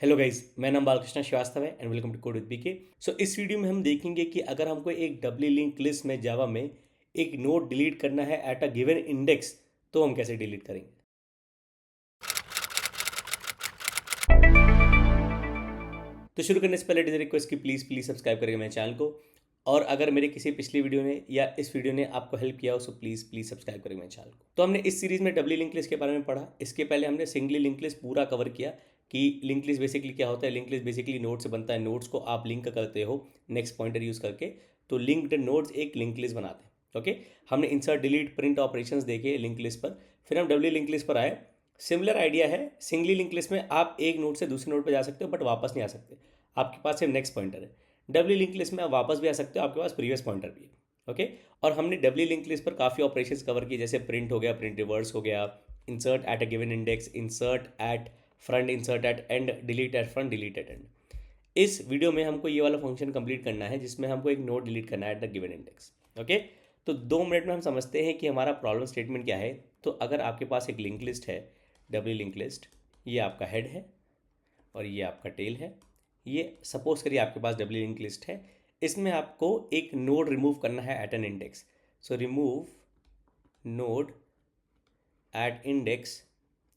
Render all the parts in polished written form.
Hello guys, मैं नाम बालकृष्ण श्रीवास्तव है and welcome to code with BK. So इस वीडियो में हम देखेंगे कि अगर हमको एक डबली लिंक लिस्ट में जावा में एक नोड डिलीट करना है एट अ गिवन इंडेक्स तो हम कैसे डिलीट करेंगे। तो शुरू करने से पहले डिज रिक्वेस्ट कि प्लीज़ सब्सक्राइब करेंगे मेरे चैनल को, और अगर मेरे किसी पिछली वीडियो ने या इस वीडियो ने आपको हेल्प किया हो सो प्लीज़ सब्सक्राइब करेंगे मेरे चैनल को। तो हमने इस सीरीज़ में डबली लिंक लिस्ट के बारे में पढ़ा। इसके पहले हमने सिंगली लिंक लिस्ट पूरा कवर किया कि लिंक लिस्ट बेसिकली क्या होता है। लिंक लिस्ट बेसिकली नोड से बनता है, नोड्स को आप लिंक करते हो नेक्स्ट पॉइंटर यूज़ करके, तो लिंक्ड नोड्स एक लिंक लिस्ट बनाते हैं। ओके, हमने इंसर्ट डिलीट प्रिंट ऑपरेशंस देखे लिंक लिस्ट पर, फिर हम डबली लिंक लिस्ट पर आए। सिमिलर आइडिया है, सिंगली लिंक लिस्ट में आप एक नोड से दूसरे नोड पर जा सकते हो बट वापस नहीं आ सकते, आपके पास सिर्फ नेक्स्ट पॉइंटर है। डबली लिंक लिस्ट में आप वापस भी आ सकते हो, आपके पास प्रीवियस पॉइंटर भी है। ओके, और हमने डबली लिंक लिस्ट पर काफ़ी ऑपरेशंस कवर किए, जैसे प्रिंट हो गया, प्रिंट रिवर्स हो गया, insert at a given index, insert at front, insert at end, delete at front, delete at end. इस वीडियो में हमको ये वाला फंक्शन कंप्लीट करना है जिसमें हमको एक नोड डिलीट करना है at the given index. Okay, तो 2 मिनट में हम समझते हैं कि हमारा प्रॉब्लम स्टेटमेंट क्या है। तो अगर आपके पास एक लिंक लिस्ट है, डबली लिंक लिस्ट, ये आपका हेड है और ये आपका टेल है। ये सपोज करिए आपके पास डबली लिंक लिस्ट है, इसमें आपको एक नोड रिमूव करना है at an index. So remove node at index.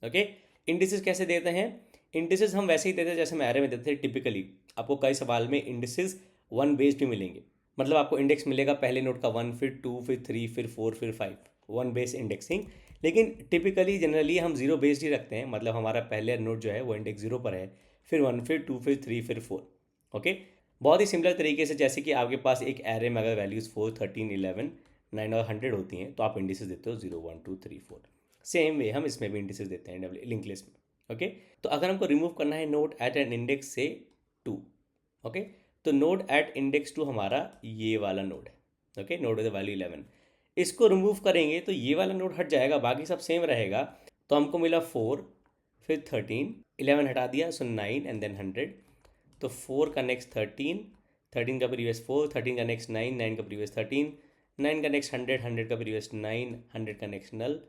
Okay, indices कैसे देते हैं? इंडिसेस हम वैसे ही देते हैं जैसे हम एरे में देते हैं टिपिकली। आपको कई सवाल में इंडिसेस 1 बेस्ड भी मिलेंगे, मतलब आपको इंडेक्स मिलेगा पहले नोड का 1, फिर 2, फिर 3, फिर 4, फिर 5, 1 बेस्ड इंडेक्सिंग। लेकिन टिपिकली जनरली हम 0 बेस्ड ही रखते हैं, मतलब हमारा पहले नोड जो है वो इंडेक्स 0 पर है, फिर 1, फिर 2, फिर 3, फिर 4। ओके, बहुत ही सिमिलर तरीके से जैसे कि आपके पास एक एरे में अगर वैल्यूज़ 4, 13, 11, 9 और 100 होती हैं तो आप इंडिसेस देते हो 0, 1, 2, 3, 4। सेम वे हम इसमें भी इंडिसेस देते हैं डबल लिंक लिस्ट में। ओके, तो अगर हमको रिमूव करना है नोड एट एन इंडेक्स से 2, ओके, तो नोड एट इंडेक्स 2 हमारा ये वाला नोड है। ओके, नोड विद वैल्यू 11, इसको रिमूव करेंगे तो ये वाला नोड हट जाएगा, बाकी सब सेम रहेगा। तो हमको मिला 4, फिर 13, 11 हटा दिया सो 9 एंड देन 100। तो 4 का नेक्स्ट 13, 13 का प्रीवियस 4, 13 का नेक्स्ट 9, 9 का प्रीवियस 13, 9 का नेक्स्ट 100, 100 का प्रीवियस 9, 100 का नेक्स्ट नल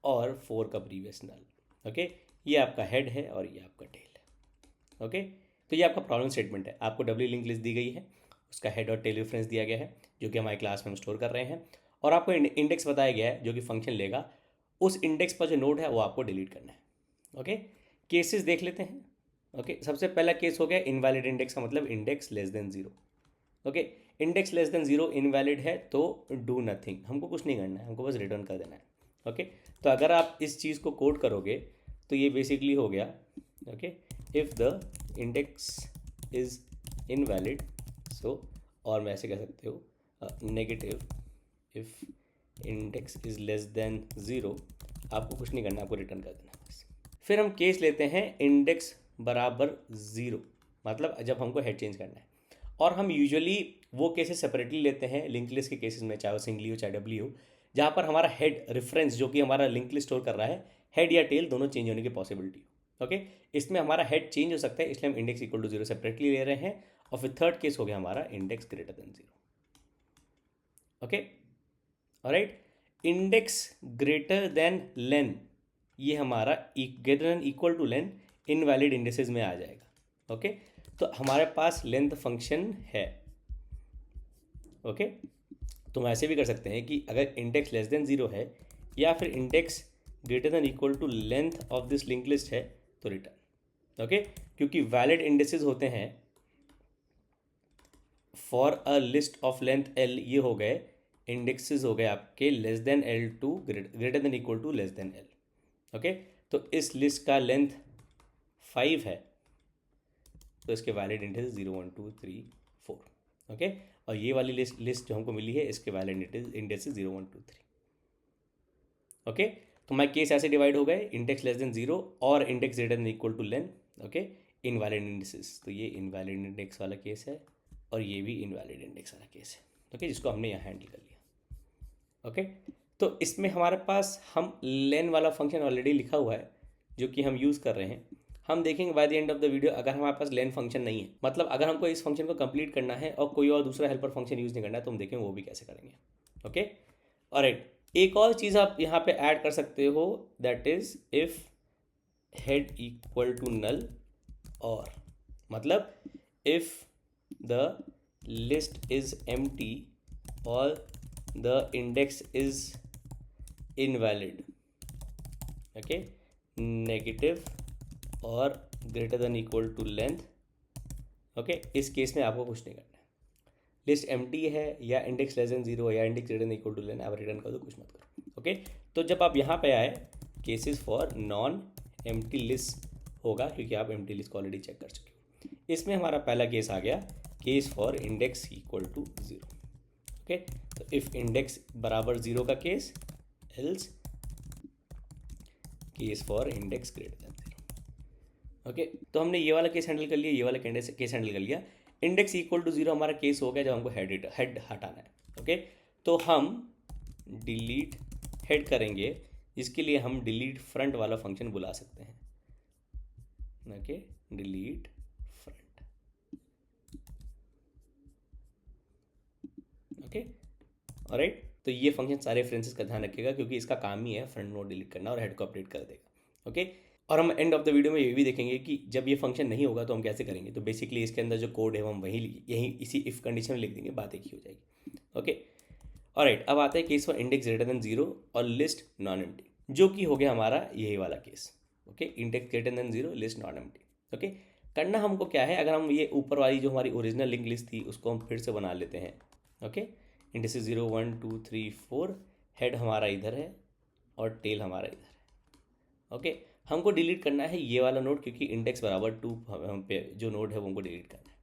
और 4 का प्रीवियस नल। ओके, ये आपका हेड है और ये आपका टेल है। ओके, तो ये आपका प्रॉब्लम स्टेटमेंट है। आपको डबली लिंक लिस्ट दी गई है, उसका हेड और टेल रेफरेंस दिया गया है जो कि हमारी क्लास में हम स्टोर कर रहे हैं, और आपको इंडेक्स बताया गया है जो कि फंक्शन लेगा। उस इंडेक्स पर जो नोड है वो आपको डिलीट करना है। ओके, केसेस देख लेते हैं। ओके, सबसे पहला केस हो गया इनवैलिड इंडेक्स का मतलब index less than 0। Okay, index less than 0 invalid है तो डू नथिंग, हमको कुछ नहीं करना है, हमको बस रिटर्न कर देना है। ओके, तो अगर आप इस चीज़ को कोड करोगे तो ये बेसिकली हो गया, okay, if the index is invalid so, और मैं ऐसे कह सकते हो negative if index is less than 0, आपको कुछ नहीं करना, आपको रिटर्न कर देना बस। फिर हम केस लेते हैं इंडेक्स बराबर 0, मतलब जब हमको हेड चेंज करना है, और हम यूजुअली वो केसेस सेपरेटली लेते हैं लिंक लिस्ट के केसेस में, चाहे वो सिंगली हो चाहे डबली हो, जहाँ पर हमारा हेड रेफरेंस जो कि हमारा लिंक लिस्ट स्टोर कर रहा है, हेड या टेल दोनों चेंज होने की पॉसिबिलिटी हो। ओके, इसमें हमारा हेड चेंज हो सकता है, इसलिए हम इंडेक्स इक्वल टू 0 सेपरेटली ले रहे हैं। और फिर थर्ड केस हो गया हमारा index greater than 0। Okay, alright, index greater than len, ये हमारा greater than equal to len invalid indices में आ जाएगा। ओके, तो हमारे पास लेंथ फंक्शन है। ओके, तो हम ऐसे भी कर सकते हैं कि अगर इंडेक्स लेस देन 0 है या फिर index greater than equal to length of this link list है तो रिटर्न। ओके, क्योंकि वैलिड इंडेसेस होते हैं for a list of length L, ये हो गए इंडेक्सेस हो गए आपके less than L to greater than equal to less than L। Okay, तो इस लिस्ट का लेंथ 5 है तो इसके वैलिड इंडेक्स 0, 1, 2, 3, 4। ओके, और ये वाली लिस्ट जो हमको मिली है इसके वैलिड इंडेक्स 0, 1, 2, 3। ओके, तो हमारे केस ऐसे डिवाइड हो गए, इंडेक्स लेस देन 0 और index greater than equal to lane. Okay, invalid indexes, तो ये इनवैलिड इंडेक्स वाला केस है और ये भी इनवैलिड इंडेक्स वाला केस है। ओके, जिसको हमने यहाँ हैंडल कर लिया। ओके, तो इसमें हमारे पास हम लेन वाला फंक्शन ऑलरेडी लिखा हुआ है जो कि हम यूज़ कर रहे हैं। हम देखेंगे by the end of the video, अगर हमारे पास लेन फंक्शन नहीं है, मतलब अगर हमको इस फंक्शन को कंप्लीट करना है और कोई और दूसरा हेल्पर फंक्शन यूज़ नहीं करना है, तो हम देखेंगे वो भी कैसे करेंगे। ओके, ऑलराइट, एक और चीज़ आप यहाँ पे ऐड कर सकते हो, that is if head equal to null और मतलब if the list is empty और the index is invalid, okay, negative और greater than equal to length, okay, इस केस में आपको कुछ नहीं करना है। लिस्ट एम्प्टी है या इंडेक्स लेस देन 0 या index greater than equal to length, आप रिटर्न कर दो, कुछ मत करो, ओके। तो जब आप यहाँ पे आए, cases for non empty list होगा, क्योंकि आप एम्प्टी लिस्ट को ऑलरेडी चेक कर चुके हो। इसमें हमारा पहला केस आ गया, case for index equal to 0, okay. तो इफ इंडेक्स बराबर 0 का केस, else case for index greater than 0, okay. तो हमने ये वाला केस हैंडल कर लिया, ये वाला केस हैंडल कर लिया। इंडेक्स इक्वल टू 0 हमारा केस हो गया जब हमको हेड हटाना है, ओके। तो हम डिलीट हेड करेंगे, जिसके लिए हम डिलीट फ्रंट वाला फंक्शन बुला सकते हैं, okay, delete front, okay, alright. तो ये फंक्शन सारे रेफरेंसेस का ध्यान रखेगा, क्योंकि इसका काम ही है फ्रंट नोड डिलीट करना और हेड को अपडेट कर देगा, ओके। और हम एंड ऑफ द वीडियो में ये भी देखेंगे कि जब ये फंक्शन नहीं होगा तो हम कैसे करेंगे। तो बेसिकली इसके अंदर जो कोड है वो हम यहीं इसी इफ कंडीशन में लिख देंगे, बात एक ही हो जाएगी, ओके, ऑलराइट। अब आता है case for index greater than 0 और लिस्ट नॉन एम्प्टी, जो कि हो गया हमारा यही वाला case, okay. Index greater than 0, list non empty, okay. करना हमको क्या है, अगर हम ये ऊपर वाली जो हमारी ओरिजिनल लिंक लिस्ट थी उसको हम फिर से बना लेते हैं, ओके। इंडेक्स 0 1 2 3 4, हेड हमारा इधर है और टेल हमारा इधर है, ओके। हमको डिलीट करना है ये वाला नोड, क्योंकि इंडेक्स बराबर 2 हम पे जो नोड है वो हमको डिलीट करना है,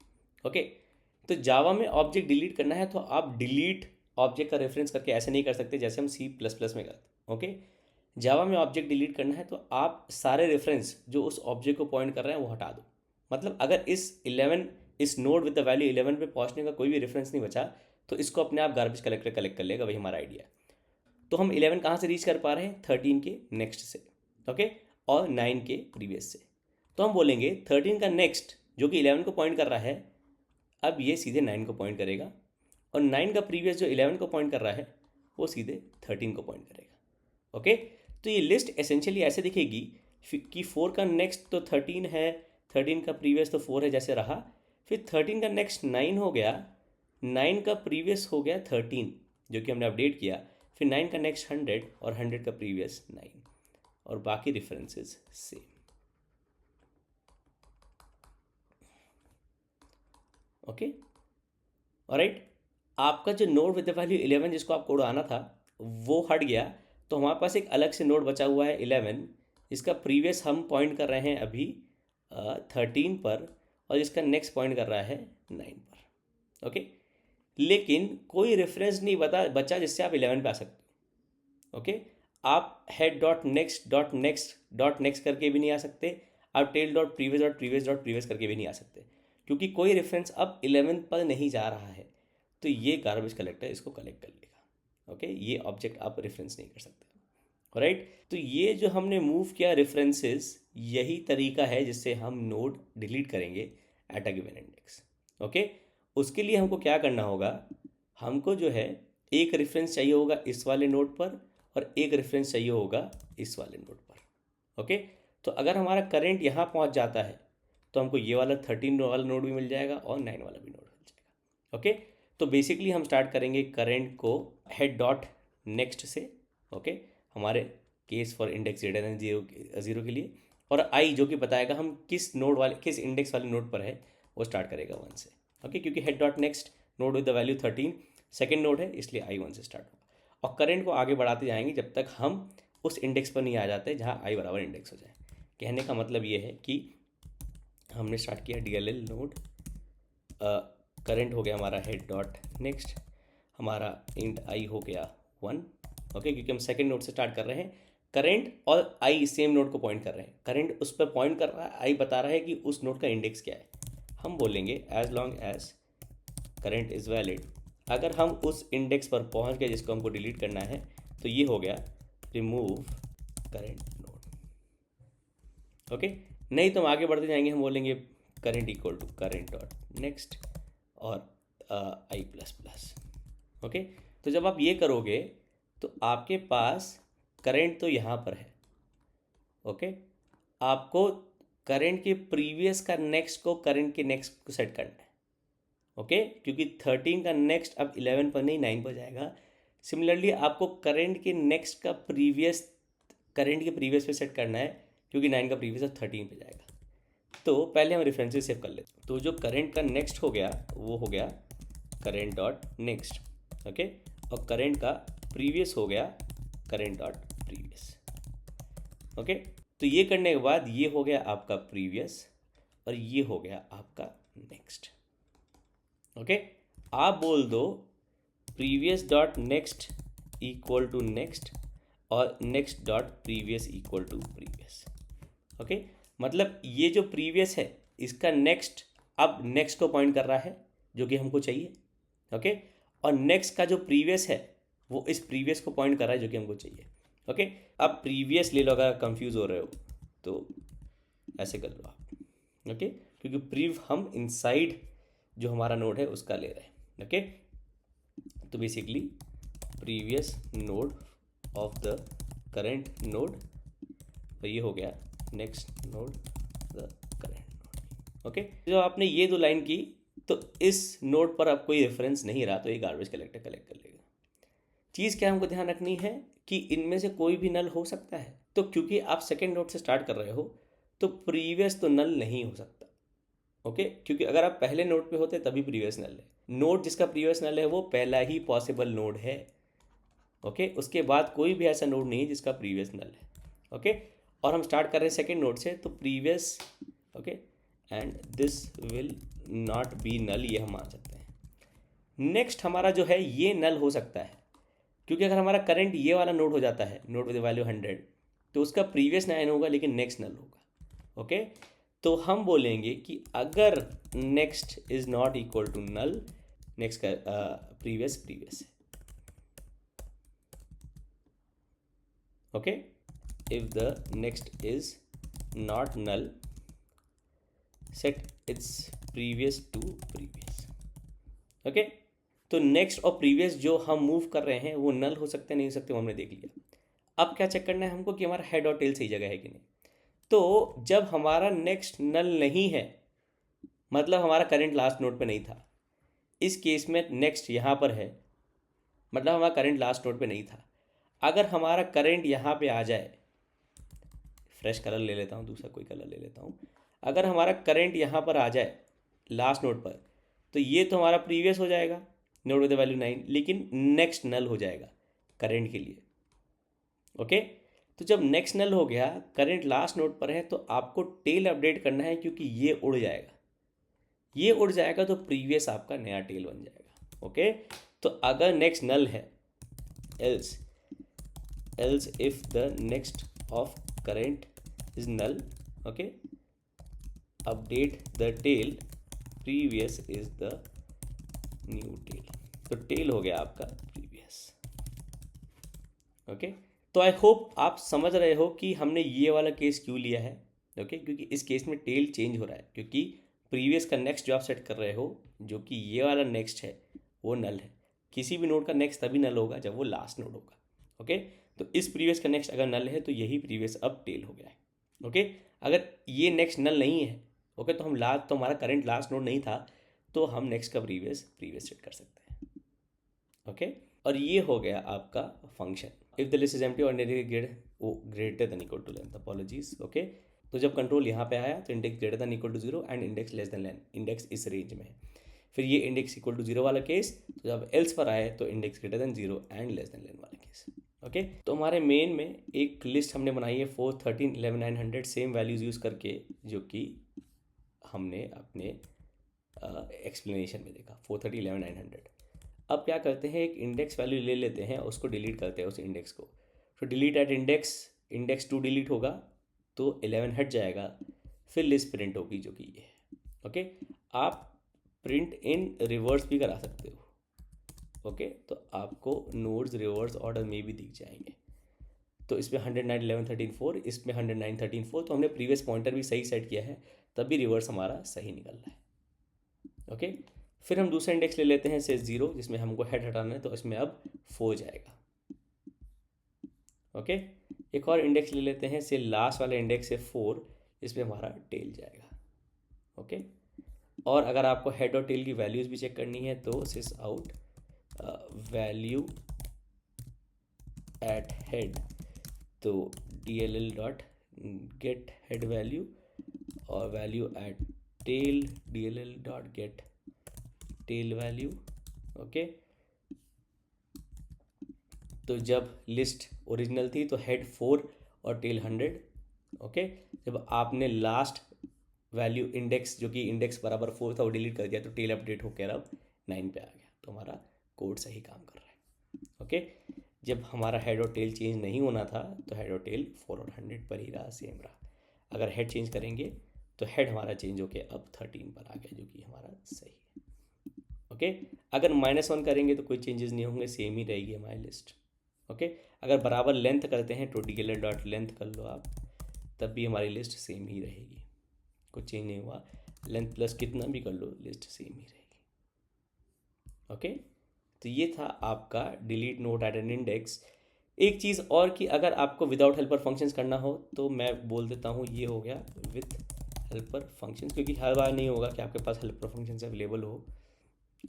ओके। तो जावा में ऑब्जेक्ट डिलीट करना है तो आप डिलीट ऑब्जेक्ट का रेफरेंस करके ऐसे नहीं कर सकते जैसे हम C++ में करते, ओके। जावा में ऑब्जेक्ट डिलीट करना है तो आप सारे रेफरेंस जो उस ऑब्जेक्ट को पॉइंट कर रहे हैं वो हटा दो। मतलब अगर इस नोड विद द वैल्यू 11 पे पहुंचने का कोई भी रेफरेंस नहीं बचा तो इसको अपने आप गार्बेज कलेक्टर कलेक्ट कर लेगा, वही हमारा आइडिया है। तो हम 11 कहाँ से रीच कर पा रहे हैं, 13 के नेक्स्ट से, ओके, और 9 के प्रीवियस से। तो हम बोलेंगे 13 का नेक्स्ट जो कि 11 को पॉइंट कर रहा है, अब ये सीधे 9 को पॉइंट करेगा, और 9 का प्रीवियस जो 11 को पॉइंट कर रहा है वो सीधे 13 को पॉइंट करेगा, ओके। तो ये लिस्ट एसेंशियली ऐसे दिखेगी कि 4 का नेक्स्ट तो 13 है, 13 का प्रीवियस तो 4 है जैसे रहा, फिर 13 का नेक्स्ट 9 हो गया, 9 का प्रीवियस हो गया 13 जो कि हमने अपडेट किया, फिर 9 का नेक्स्ट 100 और 100 का प्रीवियस 9, और बाकी रेफरेंसेस सेम, ओके, ऑलराइट। आपका जो नोड विद द वैल्यू 11 जिसको आपको उड़ाना था वो हट गया, तो हमारे पास एक अलग से नोड बचा हुआ है 11, जिसका प्रीवियस हम पॉइंट कर रहे हैं अभी 13 पर, और जिसका नेक्स्ट पॉइंट कर रहा है 9 पर, ओके। लेकिन कोई रेफरेंस नहीं बचा जिससे आप 11 पे आ सकते हो, ओके। आप head dot next dot next dot next करके भी नहीं आ सकते, आप tail dot previous dot previous dot previous करके भी नहीं आ सकते, क्योंकि कोई रेफरेंस अब 11 पर नहीं जा रहा है। तो ये गार्बेज कलेक्टर इसको कलेक्ट कर लेगा, ओके। ये ऑब्जेक्ट आप रेफरेंस नहीं कर सकते, राइट। तो ये जो हमने मूव किया रेफरेंसेस, यही तरीका है जिससे हम नोड डिलीट करेंगे eight a given index, okay. उसके लिए हमको क्या करना होगा, हमको जो है एक रेफरेंस चाहिए होगा इस वाले नोड पर और एक रेफरेंस चाहिए होगा इस वाले नोड पर, ओके। तो अगर हमारा करंट यहाँ पहुँच जाता है तो हमको ये वाला 13 वाला नोड भी मिल जाएगा और 9 वाला भी नोड मिल जाएगा, ओके। तो बेसिकली हम स्टार्ट करेंगे करंट को हेड डॉट नेक्स्ट से, ओके, हमारे case for index greater than 0 के लिए, और आई जो कि बताएगा हम किस इंडेक्स वाले नोड पर है, वो स्टार्ट करेगा 1 से, ओके, क्योंकि head dot next node with the value 13 second node है, इसलिए आई 1 से स्टार्ट होगा। और करंट को आगे बढ़ाते जाएंगे जब तक हम उस इंडेक्स पर नहीं आ जाते जहाँ आई बराबर इंडेक्स हो जाए। कहने का मतलब ये है कि हमने स्टार्ट किया DLL नोड, करंट हो गया हमारा हेड डॉट नेक्स्ट, हमारा इंट आई हो गया 1, ओके, क्योंकि हम सेकेंड नोड से स्टार्ट कर रहे हैं। करंट और आई सेम नोड को पॉइंट कर रहे हैं, करंट उस पर पॉइंट कर रहा है, आई बता रहा है कि उस नोड का इंडेक्स क्या है। हम बोलेंगे as long as current is valid, अगर हम उस इंडेक्स पर पहुंच गए जिसको हमको डिलीट करना है तो ये हो गया रिमूव करंट नोड, ओके। नहीं तो हम आगे बढ़ते जाएंगे, हम बोलेंगे current equal to current dot next और आई प्लस प्लस, ओके। तो जब आप ये करोगे तो आपके पास करंट तो यहाँ पर है, ओके। आपको करंट के प्रीवियस का नेक्स्ट को करंट के नेक्स्ट को सेट करना है। ओके, क्योंकि 13 का नेक्स्ट अब 11 पर नहीं 9 पर जाएगा। सिमिलरली आपको करंट के नेक्स्ट का प्रीवियस करंट के प्रीवियस पे सेट करना है, क्योंकि 9 का प्रीवियस अब 13 पे जाएगा। तो पहले हम रेफरेंसेस सेव कर लेते हैं। तो जो करंट का नेक्स्ट हो गया वो हो गया करंट डॉट नेक्स्ट, ओके, और करंट का प्रीवियस हो गया करंट डॉट प्रीवियस, ओके। तो ये करने के बाद ये हो गया आपका प्रीवियस और ये हो गया आपका नेक्स्ट, ओके। आप बोल दो previous dot next equal to next और next dot previous equal to previous, okay. मतलब ये जो प्रीवियस है इसका नेक्स्ट अब नेक्स्ट को पॉइंट कर रहा है जो कि हमको चाहिए, ओके, और नेक्स्ट का जो प्रीवियस है वो इस प्रीवियस को पॉइंट कर रहा है जो कि हमको चाहिए, ओके। अब प्रीवियस ले लो अगर कंफ्यूज हो रहे हो तो ऐसे कर लो आप, ओके, क्योंकि प्रीव हम इनसाइड जो हमारा नोड है उसका ले रहे हैं, ओके। तो basically previous node of the current node, तो ये हो गया next node the current node, okay. जब आपने ये दो लाइन की तो इस नोड पर अब कोई रेफरेंस नहीं रहा तो ये गार्बेज कलेक्टर कलेक्ट कर लेगा। चीज़ क्या हमको ध्यान रखनी है कि इनमें से कोई भी नल हो सकता है। तो क्योंकि आप सेकेंड नोड से स्टार्ट कर रहे हो तो प्रीवियस तो नल नहीं हो सकता, ओके, क्योंकि अगर आप पहले नोड पे होते तभी प्रीवियस नल है। नोड जिसका प्रीवियस नल है वो पहला ही पॉसिबल नोड है, ओके। उसके बाद कोई भी ऐसा नोड नहीं है जिसका प्रीवियस नल है, ओके। और हम स्टार्ट कर रहे हैं सेकेंड नोड से तो previous, okay, and this will not be null, ये हम मान सकते हैं। नेक्स्ट हमारा जो है ये नल हो सकता है, क्योंकि अगर हमारा करंट ये वाला नोड हो जाता है, नोड विद वैल्यू 100, तो उसका प्रीवियस 9 होगा लेकिन नेक्स्ट नल होगा, ओके। तो हम बोलेंगे कि अगर next is not equal to null, next का प्रीवियस प्रीवियस है, okay. If the next is not null set its previous to previous, okay. तो नेक्स्ट और प्रीवियस जो हम मूव कर रहे हैं वो नल हो सकते हैं नहीं हो सकते वो हमने देख लिया। अब क्या चेक करना है हमको कि हमारा हेड और टेल सही जगह है कि नहीं। तो जब हमारा नेक्स्ट नल नहीं है मतलब हमारा करंट लास्ट नोड पे नहीं था, इस केस में नेक्स्ट यहाँ पर है मतलब हमारा करंट लास्ट नोड पे नहीं था। अगर हमारा करंट यहाँ पे आ जाए, फ्रेश कलर ले लेता हूँ, दूसरा कोई कलर ले लेता हूँ। अगर हमारा करंट यहाँ पर आ जाए लास्ट नोड पर तो ये तो हमारा प्रीवियस हो जाएगा नोड विद वैल्यू 9, लेकिन नेक्स्ट नल हो जाएगा करंट के लिए, ओके। तो जब नेक्स्ट नल हो गया, करंट लास्ट नोड पर है, तो आपको टेल अपडेट करना है क्योंकि ये उड़ जाएगा। ये उड़ जाएगा तो प्रीवियस आपका नया टेल बन जाएगा, ओके। तो अगर नेक्स्ट नल है, else if the next of current is null, okay, update the tail previous is the new tail. तो टेल हो गया आपका प्रीवियस, ओके। तो आई होप आप समझ रहे हो कि हमने ये वाला केस क्यों लिया है, ओके, क्योंकि इस केस में टेल चेंज हो रहा है, क्योंकि प्रीवियस का नेक्स्ट जो आप सेट कर रहे हो जो कि ये वाला नेक्स्ट है वो नल है। किसी भी नोड का नेक्स्ट तभी नल होगा जब वो लास्ट नोड होगा, ओके। तो इस प्रीवियस का नेक्स्ट अगर नल है तो यही प्रीवियस अब टेल हो गया है, ओके। अगर ये नेक्स्ट नल नहीं है, ओके, तो हमारा करंट लास्ट नोड नहीं था तो हम नेक्स्ट का प्रीवियस सेट कर सकते हैं, ओके। और ये हो गया आपका function if the list is empty और greater than equal to length, apologies, okay. तो जब कंट्रोल यहाँ पे आया तो index greater than equal to 0 and index less than length, index इस रेंज में है। फिर ये इंडेक्स इक्वल टू 0 वाला केस, तो जब एल्स पर आए तो index greater than 0 and less than length वाला केस, ओके। तो हमारे मेन में एक लिस्ट हमने बनाई है 4, 13, 11, 900 सेम वैल्यूज़ यूज़ करके, जो कि हमने अपने एक्सप्लेनेशन में देखा 4, 13, 11, 900। अब क्या करते हैं, एक इंडेक्स वैल्यू ले लेते हैं, उसको डिलीट करते हैं उस इंडेक्स को। तो delete at index, index 2 delete होगा तो 11 हट जाएगा, फिर लिस्ट प्रिंट होगी जो कि ये है, ओके। आप प्रिंट इन रिवर्स भी करा सकते हो, ओके। तो आपको नोड्स रिवर्स ऑर्डर में भी दिख जाएंगे। तो इसमें 109, 11, 13, 4, इसमें 109, 13, 4। तो हमने प्रीवियस पॉइंटर भी सही सेट किया है, तब भी रिवर्स हमारा सही निकल रहा है, ओके। फिर हम दूसरा इंडेक्स ले लेते हैं से 0, जिसमें हमको हेड हटाना है, तो इसमें अब 4 जाएगा, ओके। एक और इंडेक्स ले लेते हैं से लास्ट वाला इंडेक्स है 4, इसमें हमारा टेल जाएगा। ओके, और अगर आपको हेड और टेल की वैल्यूज़ भी चेक करनी है तो sys out value at head, तो DLL dot get head value, और value at tail DLL dot get tail value. Okay, तो जब लिस्ट ओरिजिनल थी तो हेड 4 और टेल 100। ओके, जब आपने लास्ट वैल्यू इंडेक्स जो कि इंडेक्स बराबर 4 था वो डिलीट कर दिया तो टेल अपडेट होकर अब 9 पे आ गया, तो हमारा कोड सही काम कर रहा है। ओके, जब हमारा हेड और टेल चेंज नहीं होना था तो हेड और टेल 4 और 100 पर ही रहा, सेम रहा। अगर हेड चेंज करेंगे तो हेड हमारा चेंज होकर अब 13 पर आ गया, जो कि हमारा सही है। ओके, अगर -1 करेंगे तो कोई चेंजेस नहीं होंगे, सेम ही रहेगी हमारी लिस्ट। ओके, अगर बराबर लेंथ करते हैं तो DLL डॉट लेंथ कर लो आप, तब भी हमारी लिस्ट सेम ही रहेगी, कुछ चेंज नहीं हुआ। लेंथ प्लस कितना भी कर लो लिस्ट सेम ही रहेगी। ओके, तो ये था आपका delete node at an index. एक चीज़ और कि अगर आपको विदाउट हेल्पर फंक्शंस करना हो तो मैं बोल देता हूँ ये हो गया विथ हेल्पर फंक्शंस, क्योंकि हर बार नहीं होगा कि आपके पास हेल्पर फंक्शंस अवेलेबल हो।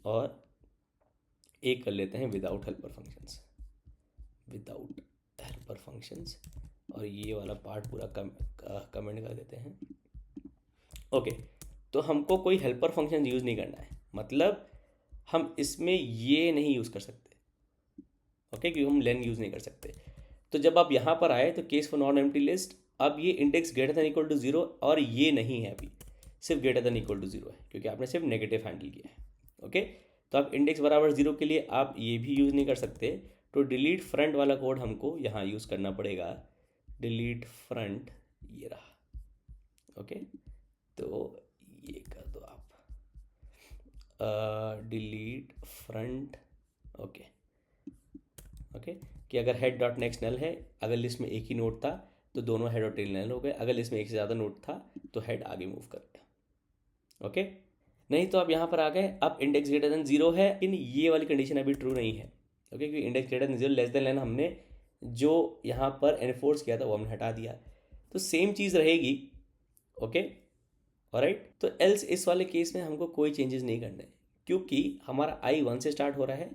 और एक कर लेते हैं without helper functions, without helper functions, और ये वाला पार्ट पूरा कमेंट कर देते हैं। ओके, तो हमको कोई हेल्पर फंक्शन यूज़ नहीं करना है, मतलब हम इसमें ये नहीं यूज़ कर सकते। ओके, क्योंकि हम लेन यूज़ नहीं कर सकते। तो जब आप यहाँ पर आए तो case for non empty list, अब ये index greater than equal to 0 और ये नहीं है, अभी सिर्फ ग्रेटर देन इक्वल टू 0 है, क्योंकि आपने सिर्फ नेगेटिव हैंडल किया है। ओके, तो आप इंडेक्स बराबर 0 के लिए आप ये भी यूज़ नहीं कर सकते, तो डिलीट फ्रंट वाला कोड हमको यहाँ यूज़ करना पड़ेगा। डिलीट फ्रंट ये रहा। ओके, तो ये कर दो आप डिलीट फ्रंट। ओके, ओके, कि अगर हेड डॉट नेक्स्ट नल है, अगर लिस्ट में एक ही नोड था तो दोनों हेड और टेल नल हो गए, अगर लिस्ट में एक से ज़्यादा नोड था तो हेड आगे मूव कर गया। ओके, नहीं तो आप यहाँ पर आ गए, अब इंडेक्स ग्रेटर देन 0 है, लेकिन ये वाली कंडीशन अभी ट्रू नहीं है। ओके, क्योंकि index greater than 0 less than len हमने जो यहाँ पर एनफोर्स किया था वो हमने हटा दिया, तो सेम चीज़ रहेगी। ओके, ऑलराइट, तो एल्स इस वाले केस में हमको कोई चेंजेस नहीं करने, क्योंकि हमारा I 1 से स्टार्ट हो रहा है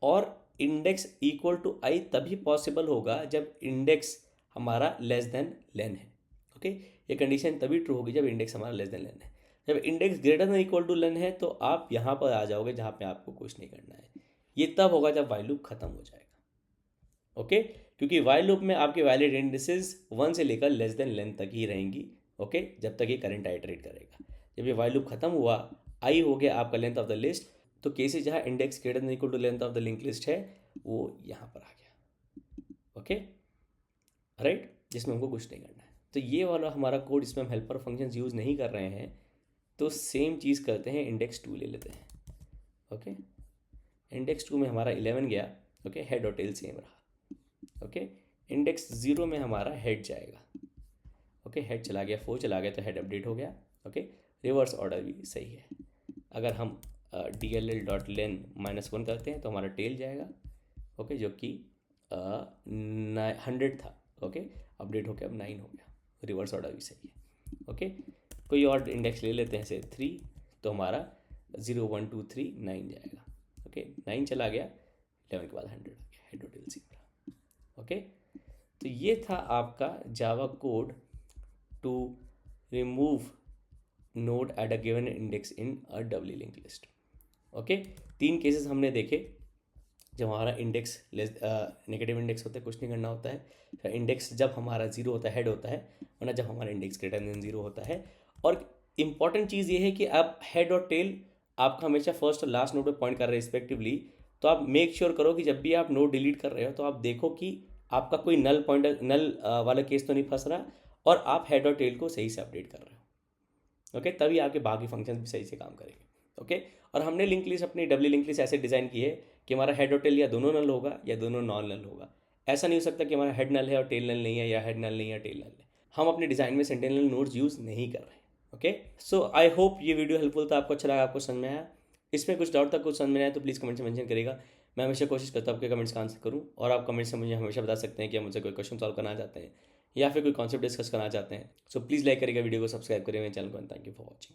और इंडेक्स इक्वल टू I तभी पॉसिबल होगा जब इंडेक्स हमारा लेस देन लेन है। ओके, ये कंडीशन तभी ट्रू होगी जब इंडेक्स हमारा लेस देन लेन है। जब index greater than equal to लेन है तो आप यहाँ पर आ जाओगे जहाँ पे आपको कुछ नहीं करना है। ये तब होगा जब वाइल लूप खत्म हो जाएगा। ओके, क्योंकि वाइल लूप में आपके वैलिड इंडेक्सेस 1 से लेकर लेस देन लेन तक ही रहेंगी। ओके, जब तक ये करंट आइटरेट करेगा। जब ये वाइल लूप खत्म हुआ, I हो गया आपका लेंथ ऑफ द लिस्ट, तो केसेस जहाँ index greater than equal to length of the link list है वो यहाँ पर आ गया। ओके, राइट, जिसमें हमको कुछ नहीं करना है। तो ये वाला हमारा कोड, इसमें हम हेल्पर फंक्शन यूज़ नहीं कर रहे हैं, तो सेम चीज़ करते हैं, इंडेक्स 2 ले लेते हैं। ओके, इंडेक्स 2 में हमारा 11 गया। ओके, हेड और टेल सेम रहा। ओके, इंडेक्स 0 में हमारा हेड जाएगा। ओके, हेड चला गया, 4 चला गया तो हेड अपडेट हो गया। ओके, रिवर्स ऑर्डर भी सही है। अगर हम DLL डॉट लेन -1 करते हैं तो हमारा टेल जाएगा। ओके, जो कि 100 था। ओके, अपडेट होकर अब 9 हो गया, रिवर्स ऑर्डर भी सही है। ओके, कोई और इंडेक्स ले लेते हैं, से 3, तो हमारा 0 1 2 3 9 जाएगा। ओके, 9 चला गया, 11 के बाद 100 आ गया, हेड और टेल सेम रहा। ओके, तो ये था आपका Java code to remove node at a given index in a doubly link list. Okay, 3 cases हमने देखे जब हमारा इंडेक्स नेगेटिव इंडेक्स होता है, कुछ नहीं करना होता है। फिर इंडेक्स जब हमारा 0 होता है हेड होता है, वरना जब हमारा इंडेक्स ग्रेटर देन 0 होता है। और इंपॉर्टेंट चीज़ ये है कि आप हेड और टेल आपका हमेशा फर्स्ट और लास्ट नोड पे पॉइंट कर रहे हैं रिस्पेक्टिवली, तो आप मेक श्योर करो कि जब भी आप नोड डिलीट कर रहे हो तो आप देखो कि आपका कोई नल पॉइंटर नल वाला केस तो नहीं फंस रहा, और आप हेड और टेल को सही से अपडेट कर रहे हो। ओके, तभी आपके बाकी फंक्शन भी सही से काम करेंगे। ओके, और हमने लिंक लिस्ट, अपनी डबली लिंक लिस्ट ऐसे डिज़ाइन की है कि हमारा हेड और टेल या दोनों नल होगा या दोनों नॉन नल होगा। ऐसा नहीं हो सकता कि हमारा हेड नल है और टेल नल नहीं है, या हेड नल नहीं है टेल नल है। हम अपने डिज़ाइन में सेंटिनल नोड्स यूज़ नहीं कर रहे हैं। ओके, सो आई होप ये वीडियो हेल्पफुल था, आपको अच्छा लगा, आपको समझ में आया। इसमें कुछ डाउट था, कुछ समझ में आया तो प्लीज़ कमेंट से मेंशन करेगा। मैं हमेशा कोशिश करता हूँ आपके कमेंट्स का आंसर करूँ, और आप कमेंट्स से मुझे हमेशा बता सकते हैं कि आप मुझसे कोई क्वेश्चन सॉल्व करना चाहते हैं या फिर कोई कॉन्सेप्ट डिस्कस करना चाहते हैं, सो प्लीज़ लाइक करिएगा वीडियो को, सब्सक्राइब करिएगा मेरे चैनल को, and thank you for watching.